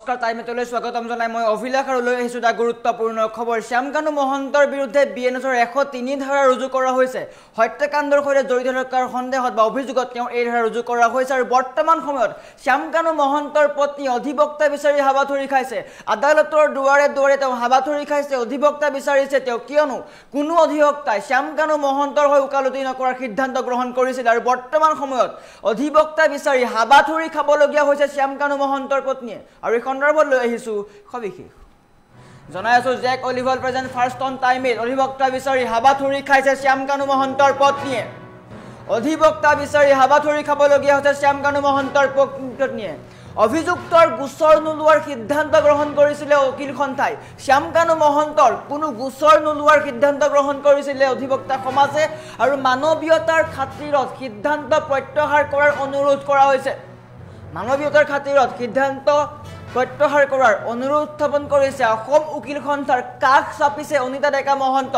টাইমলৈ স্বাগতম জনাই মই অভিলাষ আৰু লৈ আহিছোঁ এটা গুৰুত্বপূৰ্ণ খবৰ শ্যামকানু মহন্তৰ বিৰুদ্ধে বিএনএছৰ 103 ধাৰা ৰুজু কৰা হৈছে হত্যাকাণ্ডৰ সৈতে জড়িত থকাৰ সন্দেহত বা অভিযোগত তেওঁ এই ধাৰা ৰুজু কৰা হৈছে আৰু বৰ্তমান সময়ত শ্যামকানু মহন্তৰ পত্নী অধিবক্তা বিচাৰি হাবাথুৰি খাইছে আদালতৰ দুৱাৰে দুৱাৰে তেওঁ হাবাথুৰি খাইছে অধিবক্তা বিচাৰিছে তেওঁ কিয়নো কোনো অধিবক্তাই শ্যামকানু মহন্তৰ হৈ ওকালতি নকৰাৰ সিদ্ধান্ত গ্ৰহণ কৰিছিল আৰু বৰ্তমান সময়ত অধিবক্তা বিচাৰি হাবাথুৰি খাবলগীয়া হৈছে শ্যামকানু মহন্তৰ পত্নীয়ে আৰু সন্দৰ্ভত লৈ আহিছোঁ সবিশেষ জনাই আছোঁ জেক অলিভল প্ৰেজেণ্ট ফাৰ্ষ্ট অন টাইমত অধিবক্তা বিচাৰি হাবাথুৰি খাইছে শ্যামকানু মহন্তৰ পত্নীয়ে অধিবক্তা বিচাৰি হাবাথুৰি খাবলগীয়া হৈছে শ্যামকানু মহন্তৰ পত্নীয়ে অভিযুক্তৰ গোচৰ নোলোৱাৰ সিদ্ধান্ত গ্ৰহণ কৰিছিলে উকিল সন্থাই শ্যামকানু মহন্তৰ কোনো গোচৰ নোলোৱাৰ সিদ্ধান্ত গ্ৰহণ কৰিছিলে অধিবক্তা সমাজে আৰু মানৱীয়তাৰ খাতিৰত সিদ্ধান্ত প্ৰত্যাহাৰ কৰাৰ অনুৰোধ কৰা হৈছে মানৱীয়তাৰ খাতিৰত সিদ্ধান্ত প্ৰত্যাহাৰ কৰাৰ অনুৰোধ উত্থাপন কৰিছে অসম উকিল সন্থাৰ কাষ চাপিছে অনিতা ডেকা মহন্ত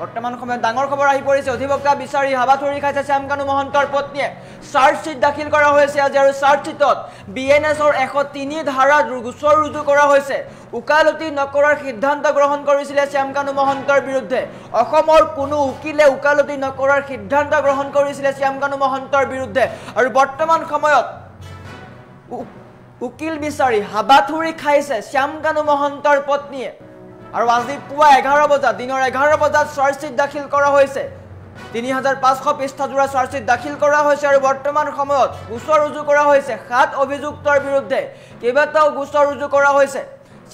বৰ্তমান সময়ত ডাঙৰ খবৰ আহি পৰিছে অধিবক্তা বিচাৰি হাবাথুৰি খাইছে শ্যামকানু মহন্তৰ পত্নীয়ে চাৰ্জশ্বিট দাখিল কৰা হৈছে আজি আৰু চাৰ্জশ্বিটত বিএনএছৰ 103 ধাৰাত গোচৰ ৰুজু কৰা হৈছে ওকালতি নকৰাৰ সিদ্ধান্ত গ্ৰহণ কৰিছিলে শ্যামকানু মহন্তৰ বিৰুদ্ধে অসমৰ কোনো উকিলে ওকালতি নকৰাৰ সিদ্ধান্ত গ্ৰহণ কৰিছিলে শ্যামকানু মহন্তৰ বিৰুদ্ধে আৰু বৰ্তমান সময়ত উকিল বিচাৰি হাবাথুৰি খাইছে শ্যামকানু মহন্তৰ পত্নীয়ে আৰু আজি পুৱা 11 বজাত দিনৰ 11 বজাত চাৰ্জশ্বিট দাখিল কৰা হৈছে 3500 পৃষ্ঠাজোৰা চাৰ্জশ্বিট দাখিল কৰা হৈছে আৰু বৰ্তমান সময়ত গোচৰ ৰুজু কৰা হৈছে 7 অভিযুক্তৰ বিৰুদ্ধে কেইবাটাও গোচৰ ৰুজু কৰা হৈছে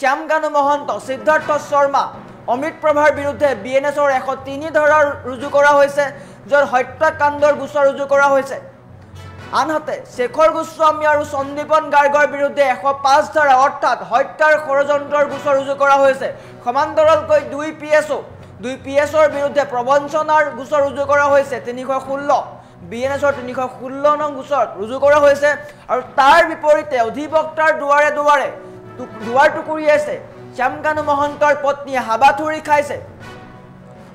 শ্যামকানু মহন্ত সিদ্ধাৰ্থ শৰ্মা অমিত প্ৰভাৰ বিৰুদ্ধে বিএনএছৰ 103 ধাৰা ৰুজু কৰা হৈছে য'ত হত্যাকাণ্ডৰ গোচৰ ৰুজু কৰা হৈছে আনহাতে শেখৰ গোস্বামী আৰু সন্দীপন গাৰ্গৰ বিৰুদ্ধে 105 ধাৰা অৰ্থাৎ হত্যাৰ ষড়যন্ত্ৰৰ গোচৰ ৰুজু কৰা হৈছে সমান্তৰালকৈ 2 পিএছৰ বিৰুদ্ধে প্ৰবঞ্চনাৰ গোচৰ ৰুজু কৰা হৈছে 316 বিএনএছৰ 316 নং গোচৰ ৰুজু কৰা হৈছে আৰু তাৰ বিপৰীতে অধিবক্তাৰ দুৱাৰে দুৱাৰে দুৱাৰ টুকুৰি আছে শ্যামকানু মহন্তৰ পত্নীয়ে হাবাথুৰি খাইছে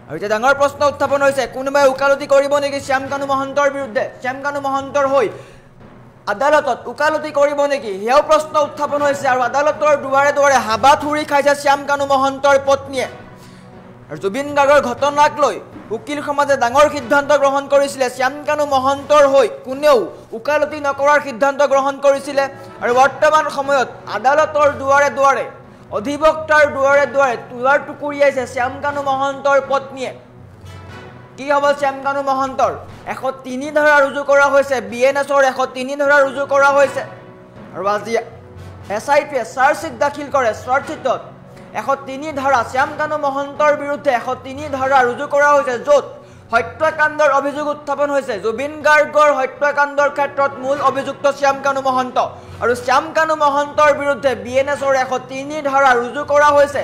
আৰু এটা ডাঙৰ প্ৰশ্ন উত্থাপন হৈছে কোনোবাই ওকালতি কৰিব নেকি শ্যামকানু মহন্তৰ বিৰুদ্ধে শ্যামকানু মহন্তৰ হৈ আদালতত ওকালতি কৰিব নেকি হেও প্ৰশ্ন উত্থাপন হৈছে আৰু আদালতৰ দুৱাৰে দুৱাৰে হাবাথুৰি খাইছে শ্যামকানু মহন্তৰ পত্নীয়ে আৰু জুবিন গাৰ্গৰ ঘটনাক লৈ উকিল সমাজে ডাঙৰ সিদ্ধান্ত গ্ৰহণ কৰিছিলে শ্যামকানু মহন্তৰ হৈ কোনেও ওকালতি নকৰাৰ সিদ্ধান্ত গ্ৰহণ কৰিছিলে আৰু বৰ্তমান সময়ত আদালতৰ দুৱাৰে দুৱাৰে অধিবক্তাৰ দুৱাৰে দুৱাৰে দুৱাৰ টুকুৰিয়াইছে শ্যামকানু মহন্তৰ পত্নীয়ে কি হ'ব শ্যামকানু মহন্তৰ 103 ধাৰা ৰুজু কৰা হৈছে বিএনএছৰ 103 ধাৰা ৰুজু কৰা হৈছে আৰু আজি এছআইটিয়ে চাৰ্জশ্বিট দাখিল কৰে চাৰ্জশ্বিটত 103 ধাৰা শ্যামকানু মহন্তৰ বিৰুদ্ধে 103 ধাৰা ৰুজু কৰা হৈছে য'ত হত্যাকাণ্ডৰ অভিযোগ উত্থাপন হৈছে জুবিন গাৰ্গৰ হত্যাকাণ্ডৰ ক্ষেত্ৰত মূল অভিযুক্ত শ্যামকানু মহন্ত আৰু শ্যামকানু মহন্তৰ বিৰুদ্ধে বিএনএছৰ 103 ধাৰা ৰুজু কৰা হৈছে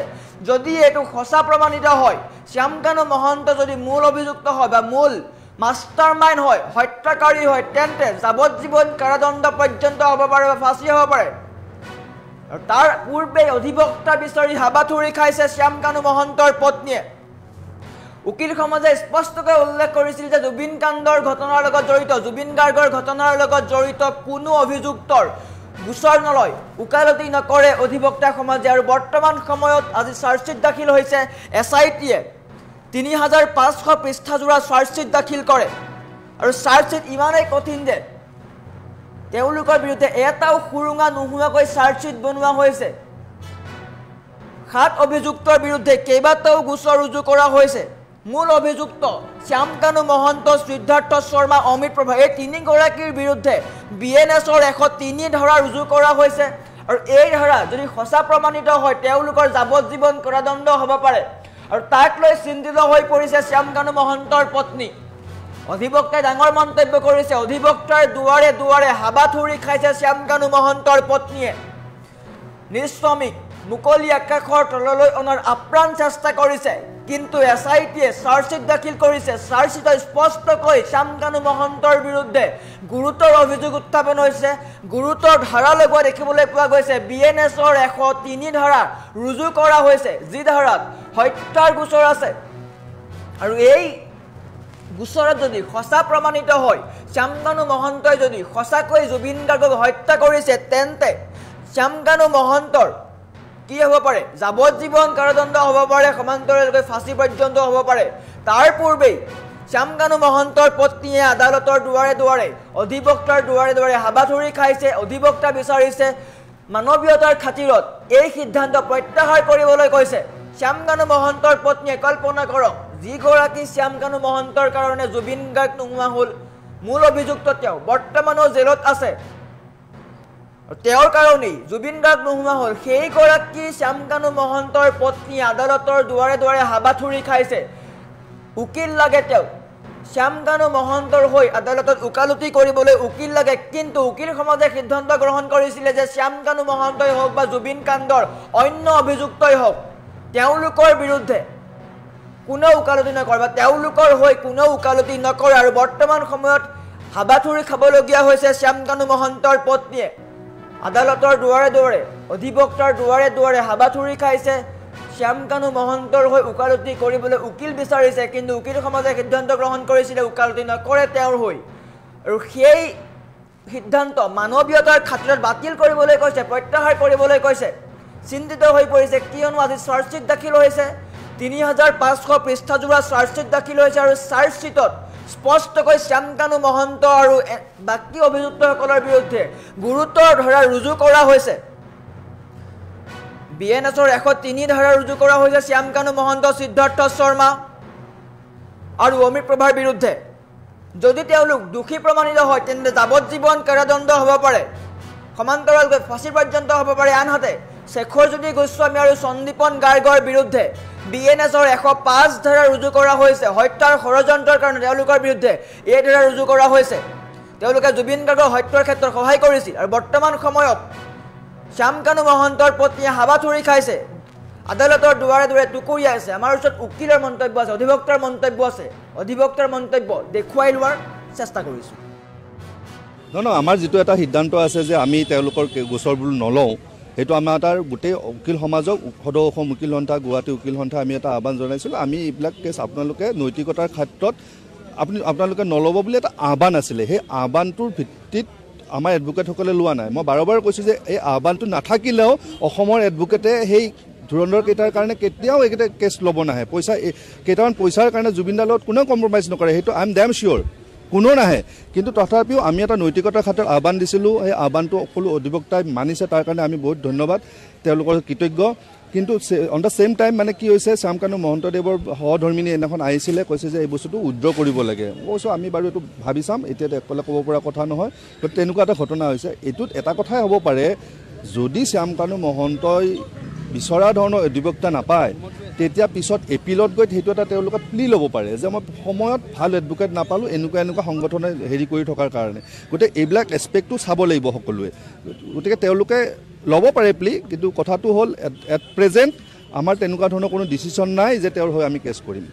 যদি এটো খসা প্ৰমাণিত হয় শ্যামকানু মহন্ত যদি মূল অভিযুক্ত হয় বা মূল মাষ্টাৰমাইণ্ড হয় হত্যাকাৰী হয় তেন্তে যাৱজ্জীৱন কাৰাদণ্ড পৰ্যন্ত হ'ব পাৰে বা ফাঁচি হ'ব পাৰে আৰু তাৰ পূৰ্বে অধিবক্তা বিচাৰি হাবাথুৰি খাইছে শ্যামকানু মহন্তৰ পত্নীয়ে উকিল সমাজে স্পষ্টকৈ উল্লেখ কৰিছিল যে জুবিন কাণ্ডৰ ঘটনাৰ লগত জড়িত জুবিন গাৰ্গৰ ঘটনাৰ লগত জড়িত কোনো অভিযুক্তৰ গোচৰ নলয় ওকালতি নকৰে অধিবক্তা সমাজে আৰু বৰ্তমান সময়ত আজি চাৰ্জশ্বিট দাখিল হৈছে এছআইটিয়ে 3500 পৃষ্ঠাজোৰা চাৰ্জশ্বিট দাখিল কৰে আৰু চাৰ্জশ্বিট ইমানেই কঠিন যে তেওঁলোকৰ বিৰুদ্ধে এটাও সুৰুঙা নোহোৱাকৈ চাৰ্জশ্বিট বনোৱা হৈছে 7 অভিযুক্তৰ বিৰুদ্ধে কেইবাটাও গোচৰ ৰুজু কৰা হৈছে মূল অভিযুক্ত শ্যামকানু মহন্ত সিদ্ধাৰ্থ শৰ্মা অমিত প্ৰভা এই তিনিগৰাকীৰ বিৰুদ্ধে বিএনএছৰ 103 ধাৰা ৰুজু কৰা হৈছে আৰু এই ধাৰা যদি সঁচা প্ৰমাণিত হয় তেওঁলোকৰ যাৱজ্জীৱন কাৰাদণ্ড হ'ব পাৰে আৰু তাক লৈ চিন্তিত হৈ পৰিছে শ্যামকানু মহন্তৰ পত্নী অধিবক্তাই ডাঙৰ মন্তব্য কৰিছে অধিবক্তাৰ দুৱাৰে দুৱাৰে হাবাথুৰি খাইছে শ্যামকানু মহন্তৰ পত্নীয়ে নিঃশ্ৰমিক মুকলি আকাশৰ তললৈ অনাৰ আপ্ৰাণ চেষ্টা কৰিছে কিন্তু এছআইটিয়ে চাৰ্জশ্বিট দাখিল কৰিছে চাৰ্জশ্বিটত স্পষ্টকৈ শ্যামকানু মহন্তৰ বিৰুদ্ধে গুৰুতৰ অভিযোগ উত্থাপন হৈছে গুৰুতৰ ধাৰা লগোৱা দেখিবলৈ পোৱা গৈছে বিএনএছৰ 103 ধাৰা ৰুজু কৰা হৈছে যি ধাৰাত হত্যাৰ গোচৰ আছে আৰু এই গোচৰত যদি সঁচা প্ৰমাণিত হয় শ্যামকানু মহন্তই যদি সঁচাকৈ জুবিন গাৰ্গক হত্যা কৰিছে তেন্তে শ্যামকানু মহন্তৰ কি হ'ব পাৰে যাৱজ্জীৱন কাৰাদণ্ড হ'ব পাৰে সমান্তৰালকৈ ফাঁচি পৰ্যন্ত হ'ব পাৰে তাৰ পূৰ্বেই শ্যামকানু মহন্তৰ পত্নীয়ে আদালতৰ দুৱাৰে দুৱাৰে অধিবক্তাৰ দুৱাৰে দুৱাৰে হাবাথুৰি খাইছে অধিবক্তা বিচাৰিছে মানৱীয়তাৰ খাতিৰত এই সিদ্ধান্ত প্ৰত্যাহাৰ কৰিবলৈ কৈছে শ্যামকানু মহন্তৰ পত্নীয়ে কল্পনা কৰক যিগৰাকী শ্যামকানু মহন্তৰ কাৰণে জুবিন গাৰ্গ নোহোৱা হ'ল মূল অভিযুক্ত তেওঁ বৰ্তমানো জেলত আছে তেওঁৰ কাৰণেই জুবিন গাৰ্গ নোহোৱা হ'ল সেইগৰাকী শ্যামকানু মহন্তৰ পত্নী আদালতৰ দুৱাৰে দুৱাৰে হাবাথুৰি খাইছে উকিল লাগে তেওঁ শ্যামকানু মহন্তৰ হৈ আদালতত ওকালতি কৰিবলৈ উকিল লাগে কিন্তু উকিল সমাজে সিদ্ধান্ত গ্ৰহণ কৰিছিলে যে শ্যামকানু মহন্তই হওক বা জুবিন কাণ্ডৰ অন্য অভিযুক্তই হওক তেওঁলোকৰ বিৰুদ্ধে কোনো ওকালতি নকৰে বা তেওঁলোকৰ হৈ কোনো ওকালতি নকৰে আৰু বৰ্তমান সময়ত হাবাথুৰি খাবলগীয়া হৈছে শ্যামকানু মহন্তৰ পত্নীয়ে আদালতৰ দুৱাৰে দুৱাৰে অধিবক্তাৰ দুৱাৰে দুৱাৰে হাবাথুৰি খাইছে শ্যামকানু মহন্তৰ হৈ ওকালতি কৰিবলৈ উকিল বিচাৰিছে কিন্তু উকিল সমাজে সিদ্ধান্ত গ্ৰহণ কৰিছিলে ওকালতি নকৰে তেওঁৰ হৈ আৰু সেই সিদ্ধান্ত মানৱীয়তাৰ খাতিৰত বাতিল কৰিবলৈ কৈছে প্ৰত্যাহাৰ কৰিবলৈ কৈছে চিন্তিত হৈ পৰিছে কিয়নো আজি চাৰ্জশ্বিট দাখিল হৈছে ৩৫০০ পৃষ্ঠাজোৰা চাৰ্জশ্বিট দাখিল হৈছে আৰু চাৰ্জশ্বিটত স্পষ্টকৈ শ্যামকানু মহন্ত আৰু বাকী অভিযুক্তসকলৰ বিৰুদ্ধে গুৰুতৰ ধাৰা ৰুজু কৰা হৈছে বিএনএছৰ ১০৩ ধাৰা ৰুজু কৰা হৈছে শ্যামকানু মহন্ত সিদ্ধাৰ্থ শৰ্মা আৰু অমিত প্ৰভাৰ বিৰুদ্ধে যদি তেওঁলোক দোষী প্ৰমাণিত হয় তেন্তে যাৱজ্জীৱন কাৰাদণ্ড হ'ব পাৰে সমান্তৰালকৈ ফাঁচি পৰ্যন্ত হ'ব পাৰে আনহাতে শেখৰজ্যোতি গোস্বামী আৰু সন্দীপন গাৰ্গৰ বিৰুদ্ধে বিএনএছৰ ১০৫ ধাৰা ৰুজু কৰা হৈছে হত্যাৰ ষড়যন্ত্ৰৰ কাৰণে তেওঁলোকৰ বিৰুদ্ধে এই ধাৰা ৰুজু কৰা হৈছে তেওঁলোকে জুবিন গাৰ্গৰ হত্যাৰ ক্ষেত্ৰত সহায় কৰিছিল আৰু বৰ্তমান সময়ত শ্যামকানু মহন্তৰ পত্নীয়ে হাবাথুৰি খাইছে আদালতৰ দুৱাৰে দুৱাৰে টুকুৰিয়াইছে আমাৰ ওচৰত উকিলৰ মন্তব্য আছে অধিবক্তাৰ মন্তব্য দেখুৱাই লোৱাৰ চেষ্টা কৰিছোঁ আমাৰ যিটো এটা সিদ্ধান্ত আছে যে আমি তেওঁলোকৰ গোচৰবোৰ নলওঁ সেইটো আমাৰ তাৰ গোটেই উকিল সমাজক সদৌ অসম উকিল সন্থা গুৱাহাটী উকিল সন্থা আমি এটা আহ্বান জনাইছিলোঁ আমি এইবিলাক কেছ আপোনালোকে নৈতিকতাৰ ক্ষেত্ৰত আপোনালোকে নল'ব বুলি এটা আহ্বান আছিলে সেই আহ্বানটোৰ ভিত্তিত আমাৰ এডভোকেটসকলে লোৱা নাই মই বাৰে বাৰে কৈছোঁ যে এই আহ্বানটো নাথাকিলেও অসমৰ এডভোকেটে সেই ধুৰন্ধৰ কেইটাৰ কাৰণে কেতিয়াও এইকেইটা কেছ ল'ব নাহে কেইটামান পইচাৰ কাৰণে জুবিনদাৰ লগত কোনেও কম্প্ৰমাইজ নকৰে সেইটো আই এম ডেম চিয়'ৰ কোনো নাহে কিন্তু তথাপিও আমি এটা নৈতিকতাৰ ক্ষেত্ৰত আহ্বান দিছিলোঁ সেই আহ্বানটো সকলো অধিবক্তাই মানিছে তাৰ কাৰণে আমি বহুত ধন্যবাদ তেওঁলোকৰ কৃতজ্ঞ কিন্তু অন দ্য ছেইম টাইম মানে কি হৈছে শ্যামকানু মহন্তদেৱৰ সহধৰ্মিনী এদিনাখন আহিছিলে কৈছে যে এই বস্তুটো উইথড্ৰ কৰিব লাগে মই কৈছোঁ আমি বাৰু এইটো ভাবি চাম এতিয়া অকলে ক'ব পৰা কথা নহয় তো তেনেকুৱা এটা ঘটনা হৈছে এইটোত এটা কথাই হ'ব পাৰে যদি শ্যামকানু মহন্তই বিচৰা ধৰণৰ অধিবক্তা নাপায় তেতিয়া পিছত এপিলত গৈ সেইটো এটা তেওঁলোকে প্লি ল'ব পাৰে যে মই সময়ত ভাল এডভোকেট নাপালোঁ এনেকুৱা সংগঠনে হেৰি কৰি থকাৰ কাৰণে গতিকে এইবিলাক এছপেক্টটো চাব লাগিব সকলোৱে গতিকে তেওঁলোকে ল'ব পাৰে প্লি কিন্তু কথাটো হ'ল এট প্ৰেজেণ্ট আমাৰ তেনেকুৱা ধৰণৰ কোনো ডিচিশ্যন নাই যে তেওঁৰ হৈ আমি কেছ কৰিম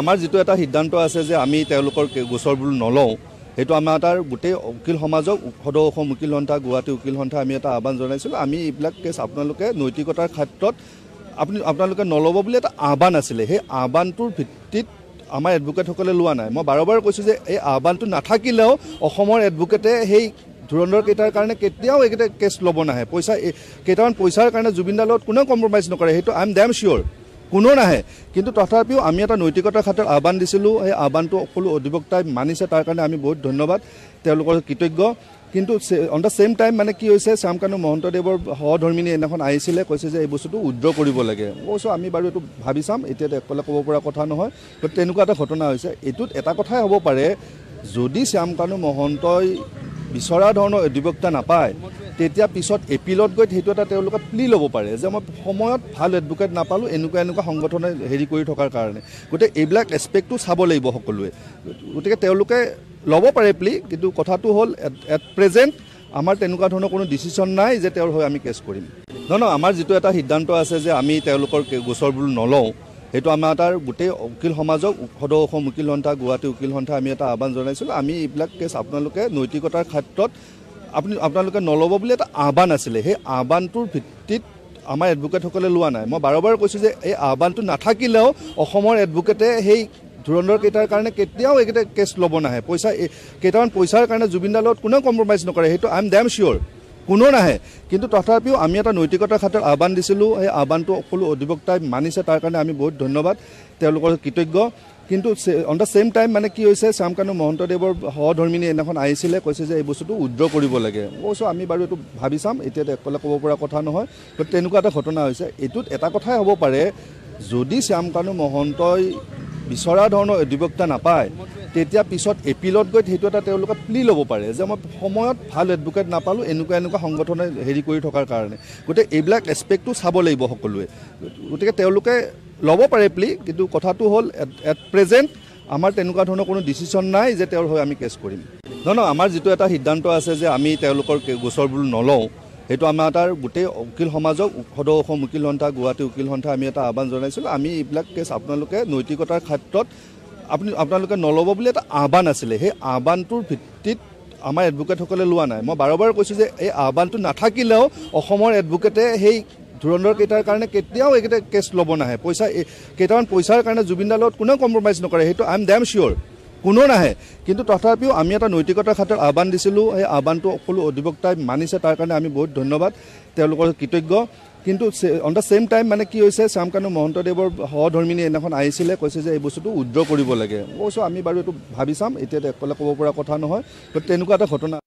আমাৰ যিটো এটা সিদ্ধান্ত আছে যে আমি তেওঁলোকৰ গোচৰবোৰ নলওঁ সেইটো আমাৰ তাৰ গোটেই উকিল সমাজক সদৌ অসম উকিল সন্থা গুৱাহাটী উকিল সন্থা আমি এটা আহ্বান জনাইছিলোঁ আমি এইবিলাক কেছ আপোনালোকে নৈতিকতাৰ ক্ষেত্ৰত আপোনালোকে নল'ব বুলি এটা আহ্বান আছিলে সেই আহ্বানটোৰ ভিত্তিত আমাৰ এডভোকেটসকলে লোৱা নাই মই বাৰে বাৰে কৈছোঁ যে এই আহ্বানটো নাথাকিলেও অসমৰ এডভোকেটে সেই ধুৰন্ধৰ কেইটাৰ কাৰণে কেতিয়াও এইকেইটা কেছ ল'ব নাহে কেইটামান পইচাৰ কাৰণে জুবিনদাৰ লগত কোনেও কম্প্ৰমাইজ নকৰে সেইটো আই এম ডেম চিয়'ৰ কোনো নাহে কিন্তু তথাপিও আমি এটা নৈতিকতাৰ ক্ষেত্ৰত আহ্বান দিছিলোঁ সেই আহ্বানটো সকলো অধিবক্তাই মানিছে তাৰ কাৰণে আমি বহুত ধন্যবাদ তেওঁলোকৰ কৃতজ্ঞ কিন্তু অন দ্য ছেইম টাইম মানে কি হৈছে শ্যামকানু মহন্তদেৱৰ সহধৰ্মিনী এদিনাখন আহিছিলে কৈছে যে এই বস্তুটো উইথড্ৰ কৰিব লাগে মই কৈছোঁ আমি বাৰু এইটো ভাবি চাম এতিয়া অকলে ক'ব পৰা কথা নহয় তো তেনেকুৱা এটা ঘটনা হৈছে এইটোত এটা কথাই হ'ব পাৰে যদি শ্যামকানু মহন্তই বিচৰা ধৰণৰ অধিবক্তা নাপায় তেতিয়া পিছত এপিলত গৈ সেইটো এটা তেওঁলোকে প্লি ল'ব পাৰে যে মই সময়ত ভাল এডভোকেট নাপালোঁ এনেকুৱা সংগঠনে হেৰি কৰি থকাৰ কাৰণে গতিকে এইবিলাক এছপেক্টটো চাব লাগিব সকলোৱে গতিকে তেওঁলোকে ল'ব পাৰে প্লি কিন্তু কথাটো হ'ল এট প্ৰেজেণ্ট আমাৰ তেনেকুৱা ধৰণৰ কোনো ডিচিশ্যন নাই যে তেওঁৰ হৈ আমি কেছ কৰিম আমাৰ যিটো এটা সিদ্ধান্ত আছে যে আমি তেওঁলোকৰ গোচৰবোৰ নলওঁ সেইটো আমাৰ তাৰ গোটেই উকিল সমাজক সদৌ অসম উকিল সন্থা গুৱাহাটী উকিল সন্থা আমি এটা আহ্বান জনাইছিলোঁ আমি এইবিলাক কেছ আপোনালোকে নৈতিকতাৰ ক্ষেত্ৰত আপোনালোকে নল'ব বুলি এটা আহ্বান আছিলে সেই আহ্বানটোৰ ভিত্তিত আমাৰ এডভোকেটসকলে লোৱা নাই মই বাৰে বাৰে কৈছোঁ যে এই আহ্বানটো নাথাকিলেও অসমৰ এডভোকেটে সেই ধুৰন্ধৰ কেইটাৰ কাৰণে কেতিয়াও এইকেইটা কেছ ল'ব নাহে কেইটামান পইচাৰ কাৰণে জুবিনদাৰ লগত কোনেও কম্প্ৰমাইজ নকৰে সেইটো আই এম ডেম চিয়'ৰ কোনো নাহে কিন্তু তথাপিও আমি এটা নৈতিকতাৰ ক্ষেত্ৰত আহ্বান দিছিলোঁ সেই আহ্বানটো সকলো অধিবক্তাই মানিছে তাৰ কাৰণে আমি বহুত ধন্যবাদ তেওঁলোকৰ কৃতজ্ঞ কিন্তু অন দ্য সেম টাইম মানে কি হৈছে শ্যামকানু মহন্তদেৱৰ সহধৰ্মিনী এদিনাখন আহিছিলে কৈছে যে এই বস্তুটো উইথড্ৰ কৰিব লাগে কৈছোঁ আমি বাৰু এইটো ভাবি চাম এতিয়া অকলে ক'ব পৰা কথা নহয় গতিকে তেনেকুৱা এটা ঘটনা হৈছে এইটোত এটা কথাই হ'ব পাৰে যদি শ্যামকানু মহন্তই বিচৰা ধৰণৰ অধিবক্তা নাপায় তেতিয়া পিছত এপিলত গৈ সেইটো এটা তেওঁলোকে প্লি ল'ব পাৰে যে মই সময়ত ভাল এডভোকেট নাপালোঁ এনেকুৱা সংগঠনে হেৰি কৰি থকাৰ কাৰণে গতিকে এইবিলাক এছপেক্টটো চাব লাগিব সকলোৱে গতিকে তেওঁলোকে ল'ব পাৰে প্লি কিন্তু কথাটো হ'ল এট প্ৰেজেণ্ট আমাৰ তেনেকুৱা ধৰণৰ কোনো ডিচিশ্যন নাই যে তেওঁৰ হৈ আমি কেছ কৰিম নহয় আমাৰ যিটো এটা সিদ্ধান্ত আছে যে আমি তেওঁলোকৰ গোচৰবোৰ নলওঁ সেইটো আমাৰ এটা গোটেই উকিল সমাজক সদৌ অসম উকিল সন্থা গুৱাহাটী উকিল সন্থা আমি এটা আহ্বান জনাইছিলোঁ আমি এইবিলাক কেছ আপোনালোকে নৈতিকতাৰ ক্ষেত্ৰত আপোনালোকে নল'ব বুলি এটা আহ্বান আছিলে সেই আহ্বানটোৰ ভিত্তিত আমাৰ এডভোকেটসকলে লোৱা নাই মই বাৰে কৈছোঁ যে এই আহ্বানটো নাথাকিলেও অসমৰ এডভোকেটে সেই ধুৰন্ধৰ কেইটাৰ কাৰণে কেতিয়াও এইকেইটা কেছ ল'ব নাহে পইচা কেইটামান পইচাৰ কাৰণে জুবিনদাৰ লগত কোনেও কম্প্ৰমাইজ নকৰে সেইটো আই এম ডেম চিয়'ৰ কোনো নাহে কিন্তু তথাপিও আমি এটা নৈতিকতাৰ ক্ষেত্ৰত আহ্বান দিছিলোঁ সেই আহ্বানটো সকলো অধিবক্তাই মানিছে তাৰ কাৰণে আমি বহুত ধন্যবাদ তেওঁলোকৰ কৃতজ্ঞ কিন্তু অন দ্য সেম টাইম মানে কি হৈছে শ্যামকানু মহন্তদেৱৰ সহধৰ্মিনী এদিনাখন আহিছিলে কৈছে যে এই বস্তুটো উইথড্ৰ কৰিব লাগে কৈছোঁ আমি বাৰু এইটো ভাবি চাম এতিয়া অকলে ক'ব পৰা কথা নহয় গতিকে তেনেকুৱা এটা ঘটনা